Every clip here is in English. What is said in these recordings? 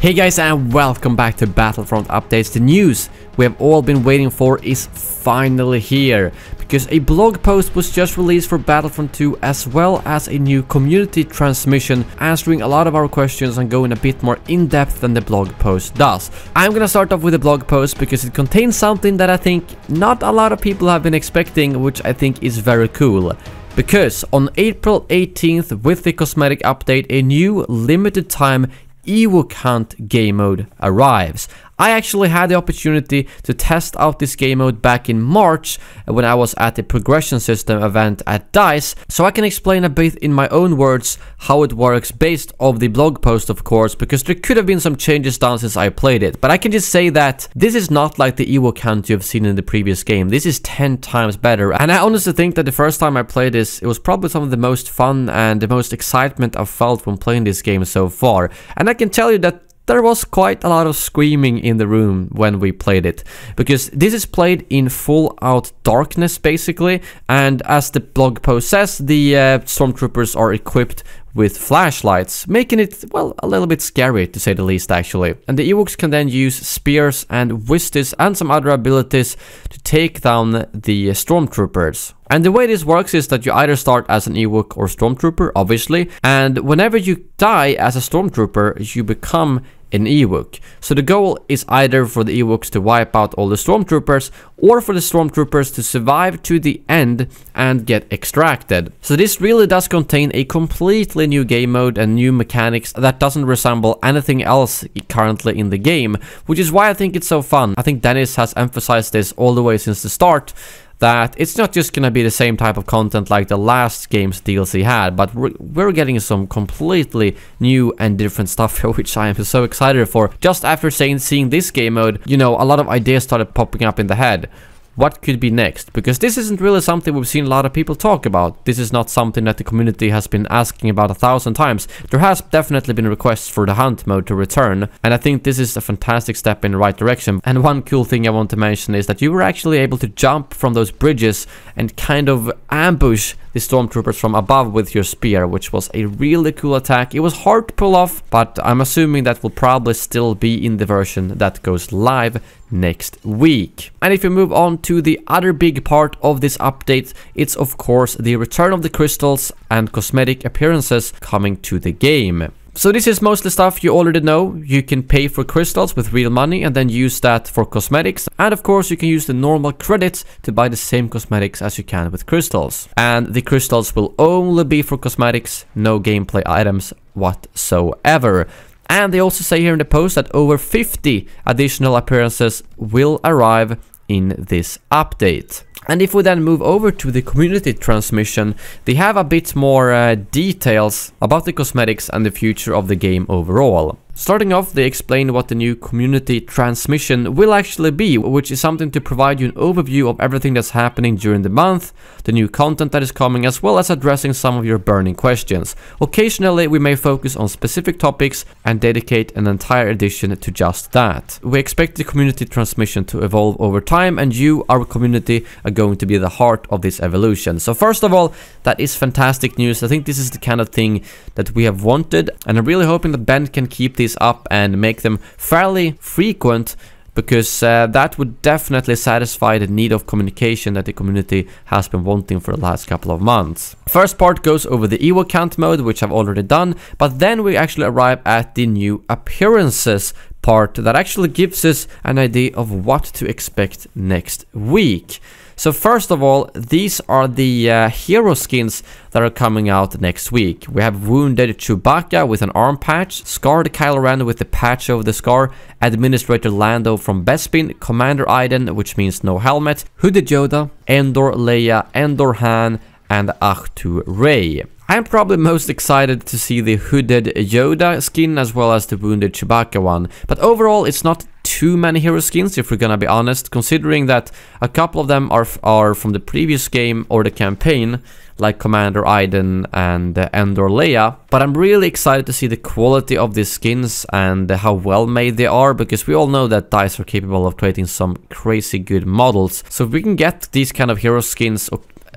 Hey guys, and welcome back to Battlefront Updates. The news we have all been waiting for is finally here, because a blog post was just released for Battlefront 2, as well as a new community transmission answering a lot of our questions and going a bit more in depth than the blog post does. I'm gonna start off with the blog post because it contains something that I think not a lot of people have been expecting, which I think is very cool. Because on April 18th, with the cosmetic update, a new limited time EWOK Hunt game mode arrives. I actually had the opportunity to test out this game mode back in March when I was at the progression system event at DICE, so I can explain a bit in my own words how it works based off the blog post, of course, because there could have been some changes done since I played it. But I can just say that this is not like the EWOK Hunt you've seen in the previous game. This is 10 times better, and I honestly think that the first time I played this, it was probably some of the most fun and the most excitement I've felt when playing this game so far. And I can tell you that there was quite a lot of screaming in the room when we played it, because this is played in full out darkness basically, and as the blog post says, the stormtroopers are equipped with flashlights, making it, well, a little bit scary to say the least actually. And the Ewoks can then use spears and whistis and some other abilities to take down the stormtroopers. And the way this works is that you either start as an Ewok or stormtrooper, obviously, and whenever you die as a stormtrooper, you become an Ewok. So the goal is either for the Ewoks to wipe out all the stormtroopers, or for the stormtroopers to survive to the end and get extracted. So this really does contain a completely new game mode and new mechanics that doesn't resemble anything else currently in the game, which is why I think it's so fun. I think Dennis has emphasized this all the way since the start, that it's not just gonna be the same type of content like the last game's DLC had, but we're getting some completely new and different stuff here, which I am so excited for. Just after seeing this game mode, you know, a lot of ideas started popping up in the head. What could be next? Because this isn't really something we've seen a lot of people talk about. This is not something that the community has been asking about 1,000 times. There has definitely been requests for the hunt mode to return, and I think this is a fantastic step in the right direction. And one cool thing I want to mention is that you were actually able to jump from those bridges and kind of ambush the stormtroopers from above with your spear, which was a really cool attack. It was hard to pull off, but I'm assuming that will probably still be in the version that goes live next week. And if we move on to the other big part of this update, it's of course the return of the crystals and cosmetic appearances coming to the game. So this is mostly stuff you already know. You can pay for crystals with real money and then use that for cosmetics. And of course you can use the normal credits to buy the same cosmetics as you can with crystals. And the crystals will only be for cosmetics, no gameplay items whatsoever. And they also say here in the post that over 50 additional appearances will arrive in this update. And if we then move over to the community transmission, they have a bit more details about the cosmetics and the future of the game overall. Starting off, they explain what the new community transmission will actually be, which is something to provide you an overview of everything that's happening during the month, the new content that is coming, as well as addressing some of your burning questions. Occasionally, we may focus on specific topics and dedicate an entire edition to just that. We expect the community transmission to evolve over time, and you, our community, are going to be the heart of this evolution. So first of all, that is fantastic news. I think this is the kind of thing that we have wanted, and I'm really hoping that Ben can keep these up and make them fairly frequent, because that would definitely satisfy the need of communication that the community has been wanting for the last couple of months. First part goes over the EWOK Hunt mode, which I've already done, but then we actually arrive at the new appearances part that actually gives us an idea of what to expect next week. So first of all, these are the hero skins that are coming out next week. We have Wounded Chewbacca with an arm patch, Scarred Kylo Ren with the patch over the scar, Administrator Lando from Bespin, Commander Iden, which means no helmet, Hooded Yoda, Endor Leia, Endor Han, and Ahtu Rey. I'm probably most excited to see the Hooded Yoda skin as well as the Wounded Chewbacca one, but overall it's not too many hero skins if we're gonna be honest, considering that a couple of them are from the previous game or the campaign, like Commander Iden and Endor Leia. But I'm really excited to see the quality of these skins and how well made they are, because we all know that DICE are capable of creating some crazy good models. So if we can get these kind of hero skins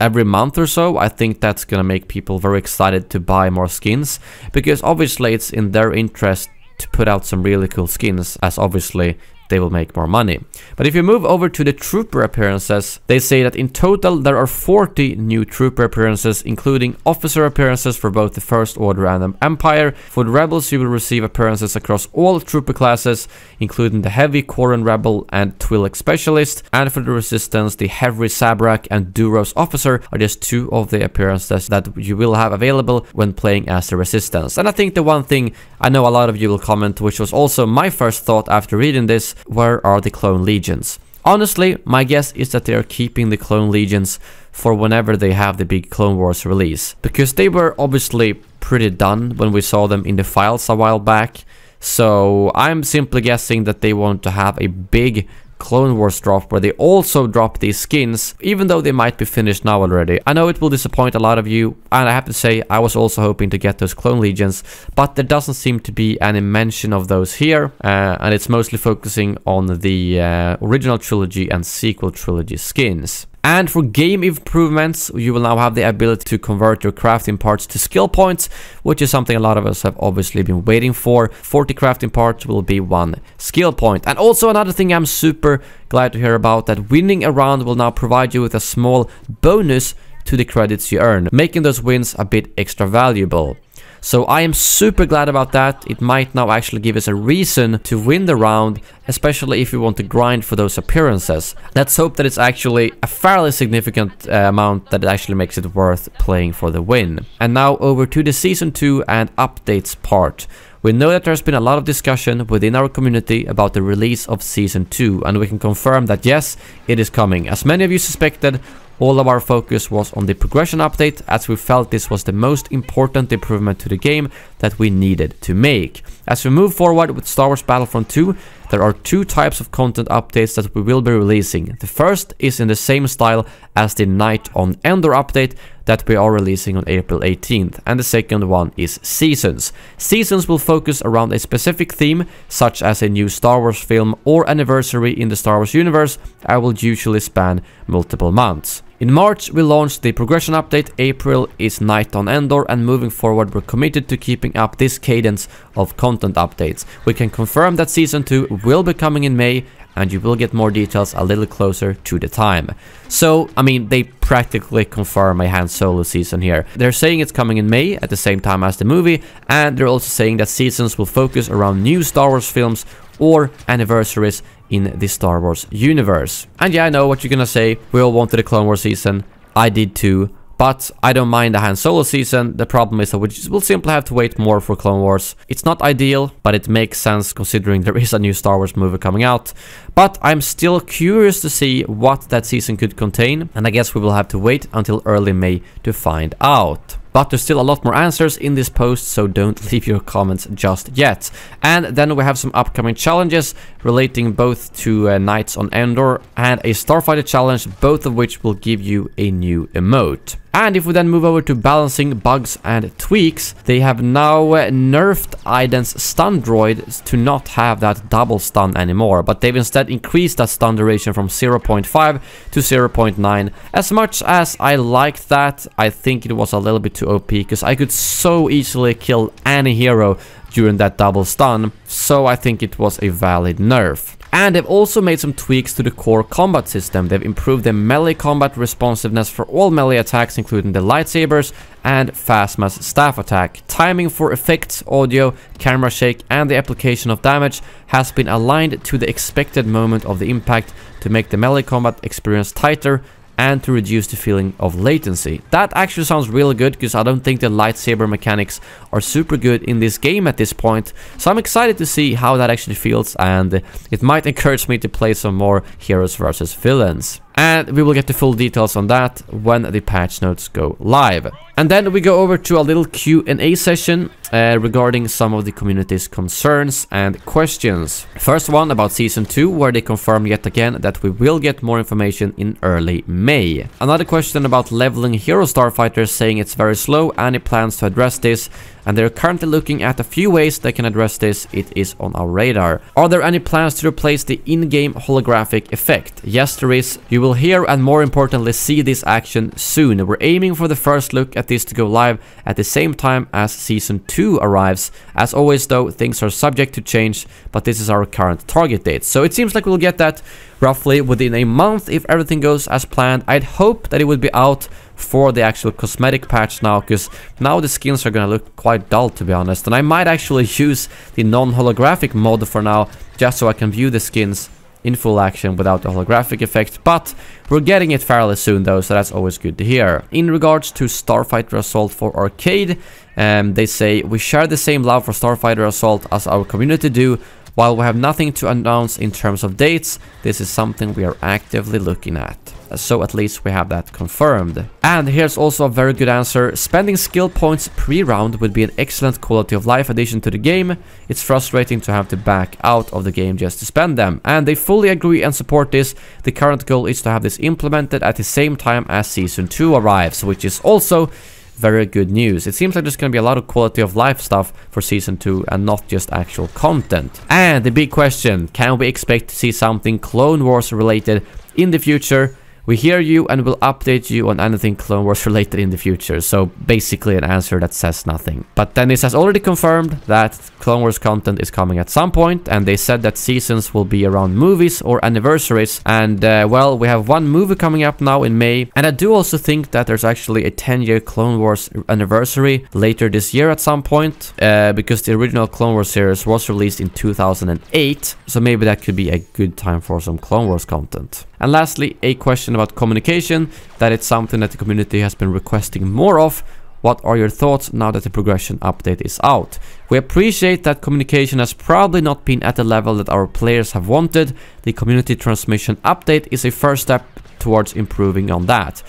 every month or so, I think that's gonna make people very excited to buy more skins, because obviously it's in their interest to put out some really cool skins, as obviously they will make more money. But if you move over to the trooper appearances, they say that in total there are 40 new trooper appearances, including officer appearances for both the First Order and the Empire. For the Rebels, you will receive appearances across all trooper classes, including the Heavy, Corran Rebel, and Twi'lek Specialist. And for the Resistance, the Heavy Sabrak and Duros Officer are just 2 of the appearances that you will have available when playing as the Resistance. And I think the one thing I know a lot of you will comment, which was also my first thought after reading this, where are the Clone Legions? Honestly, my guess is that they are keeping the Clone Legions for whenever they have the big Clone Wars release, because they were obviously pretty done when we saw them in the files a while back. So I'm simply guessing that they want to have a big Clone Wars drop where they also drop these skins, even though they might be finished now already. I know it will disappoint a lot of you, and I have to say I was also hoping to get those Clone Legions, but there doesn't seem to be any mention of those here, and it's mostly focusing on the original trilogy and sequel trilogy skins. And for game improvements, you will now have the ability to convert your crafting parts to skill points, which is something a lot of us have obviously been waiting for. 40 crafting parts will be 1 skill point. And also another thing I'm super glad to hear about, that winning a round will now provide you with a small bonus to the credits you earn, making those wins a bit extra valuable. So I am super glad about that. It might now actually give us a reason to win the round, especially if you want to grind for those appearances. Let's hope that it's actually a fairly significant amount that actually makes it worth playing for the win. And now over to the Season 2 and updates part. We know that there's been a lot of discussion within our community about the release of Season 2, and we can confirm that yes, it is coming. As many of you suspected, all of our focus was on the progression update, as we felt this was the most important improvement to the game that we needed to make. As we move forward with Star Wars Battlefront 2, there are 2 types of content updates that we will be releasing. The first is in the same style as the Night on Endor update that we are releasing on April 18th, and the second one is Seasons. Seasons will focus around a specific theme, such as a new Star Wars film or anniversary in the Star Wars universe, and will usually span multiple months. In March, we launched the progression update, April is Night on Endor, and moving forward we're committed to keeping up this cadence of content updates. We can confirm that Season 2 will be coming in May, and you will get more details a little closer to the time. So, I mean, they practically confirm a Han Solo season here. They're saying it's coming in May at the same time as the movie, and they're also saying that Seasons will focus around new Star Wars films or anniversaries in the Star Wars universe. And yeah, I know what you're gonna say, we all wanted a Clone Wars season, I did too, but I don't mind the Han Solo season. The problem is that we'll simply have to wait more for Clone Wars. It's not ideal, but it makes sense considering there is a new Star Wars movie coming out. But I'm still curious to see what that season could contain, and I guess we will have to wait until early May to find out. But there's still a lot more answers in this post, so don't leave your comments just yet. And then we have some upcoming challenges relating both to Knights on Endor and a Starfighter challenge, both of which will give you a new emote. And if we then move over to balancing bugs and tweaks, they have now nerfed Aiden's stun droid to not have that double stun anymore, but they've instead increased that stun duration from 0.5 to 0.9. As much as I liked that, I think it was a little bit too OP, because I could so easily kill any hero during that double stun, so I think it was a valid nerf. And they've also made some tweaks to the core combat system. They've improved the melee combat responsiveness for all melee attacks, including the lightsabers and Phasma's staff attack. Timing for effects, audio, camera shake, and the application of damage has been aligned to the expected moment of the impact to make the melee combat experience tighter and to reduce the feeling of latency. That actually sounds really good, because I don't think the lightsaber mechanics are super good in this game at this point. So I'm excited to see how that actually feels, and it might encourage me to play some more heroes versus villains. And we will get the full details on that when the patch notes go live. And then we go over to a little Q&A session regarding some of the community's concerns and questions. First one about Season 2, where they confirm yet again that we will get more information in early May. Another question about leveling hero starfighters, saying it's very slow, and it plans to address this. and they're currently looking at a few ways they can address this. It is on our radar. Are there any plans to replace the in-game holographic effect? Yes, there is. You will hear and more importantly see this action soon. We're aiming for the first look at this to go live at the same time as Season 2 arrives. As always though, things are subject to change, but this is our current target date. So it seems like we'll get that roughly within a month if everything goes as planned. I'd hope that it would be out for the actual cosmetic patch now, because now the skins are gonna look quite dull, to be honest, and I might actually use the non-holographic mod for now just so I can view the skins in full action without the holographic effect, but we're getting it fairly soon though, so that's always good to hear. In regards to Starfighter Assault for arcade, they say we share the same love for Starfighter Assault as our community do. While we have nothing to announce in terms of dates, this is something we are actively looking at. So at least we have that confirmed. And here's also a very good answer. Spending skill points pre-round would be an excellent quality of life addition to the game. It's frustrating to have to back out of the game just to spend them. And they fully agree and support this. The current goal is to have this implemented at the same time as Season 2 arrives, which is also very good news. It seems like there's going to be a lot of quality of life stuff for Season 2 and not just actual content. And the big question, can we expect to see something Clone Wars related in the future? We hear you and will update you on anything Clone Wars related in the future. So basically an answer that says nothing. But Dennis has already confirmed that Clone Wars content is coming at some point, and they said that seasons will be around movies or anniversaries. And well, we have one movie coming up now in May, and I do also think that there's actually a 10-year Clone Wars anniversary later this year at some point, because the original Clone Wars series was released in 2008, so maybe that could be a good time for some Clone Wars content. And lastly, a question about communication, that it's something that the community has been requesting more of. What are your thoughts now that the progression update is out? We appreciate that communication has probably not been at the level that our players have wanted. The community transmission update is a first step towards improving on that.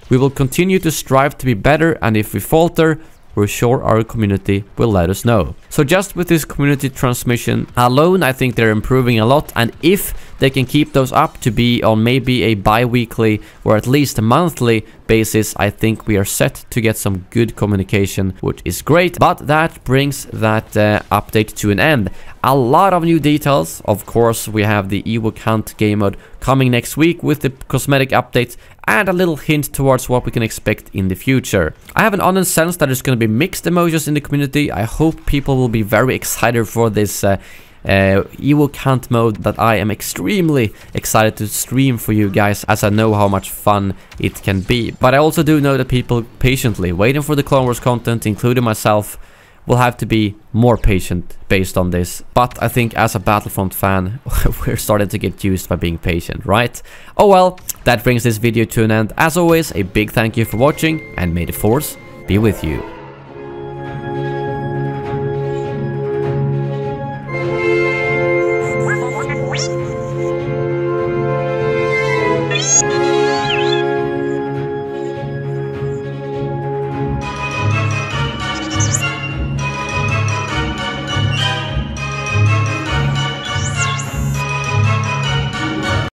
We will continue to strive to be better, and if we falter, we're sure our community will let us know. So just with this community transmission alone, I think they're improving a lot, and if they can keep those up to be on maybe a bi-weekly or at least a monthly basis, I think we are set to get some good communication, which is great. But that brings that update to an end. A lot of new details. Of course, we have the EWOK HUNT game mode coming next week with the cosmetic updates and a little hint towards what we can expect in the future. I have an honest sense that there's going to be mixed emotions in the community. I hope people will be very excited for this EWOK HUNT mode that I am extremely excited to stream for you guys, as I know how much fun it can be. But I also do know that people patiently waiting for the Clone Wars content, including myself, will have to be more patient based on this. But I think as a Battlefront fan, we're starting to get used by being patient, right? Oh well, that brings this video to an end. As always, a big thank you for watching, and may the Force be with you.